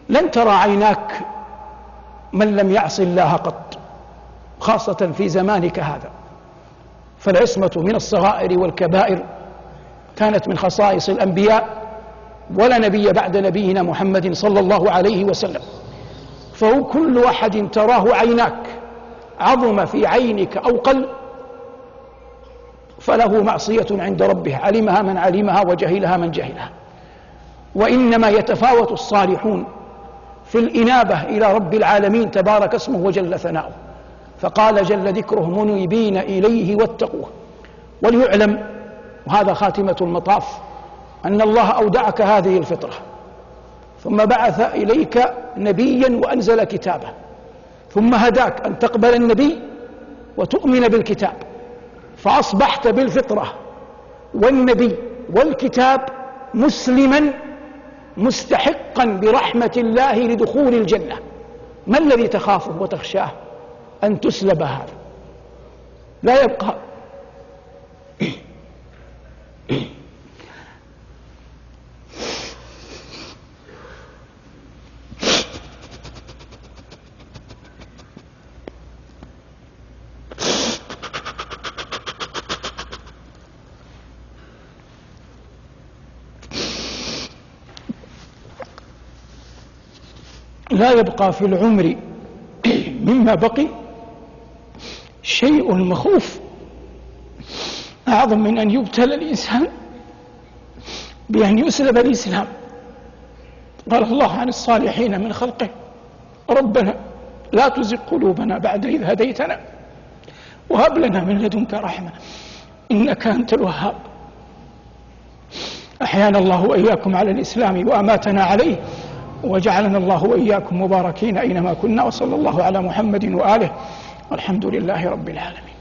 لن ترى عيناك من لم يعص الله قط، خاصة في زمانك هذا، فالعصمة من الصغائر والكبائر كانت من خصائص الأنبياء، ولا نبي بعد نبينا محمد صلى الله عليه وسلم. فهو كل واحد تراه عيناك عظم في عينك أو قل فله معصية عند ربه، علمها من علمها وجهلها من جهلها. وإنما يتفاوت الصالحون في الإنابة إلى رب العالمين تبارك اسمه وجل ثناؤه، فقال جل ذكره منيبين إليه واتقوه. وليعلم، وهذا خاتمة المطاف، أن الله أودعك هذه الفطرة، ثم بعث إليك نبيا وأنزل كتابه، ثم هداك أن تقبل النبي وتؤمن بالكتاب، فأصبحت بالفطرة والنبي والكتاب مسلما مستحقا برحمة الله لدخول الجنة. ما الذي تخافه وتخشاه؟ أن تسلب هذا. لا يبقى لا يبقى في العمر مما بقي شيء مخوف أعظم من أن يبتلى الإنسان بأن يسلب الإسلام. قال الله عن الصالحين من خلقه: ربنا لا تزغ قلوبنا بعد إذ هديتنا وهب لنا من لدنك رحمة إنك أنت الوهاب. أحيانا الله وإياكم على الإسلام وأماتنا عليه، وجعلنا الله وإياكم مباركين أينما كنا، وصلى الله على محمد وآله، والحمد لله رب العالمين.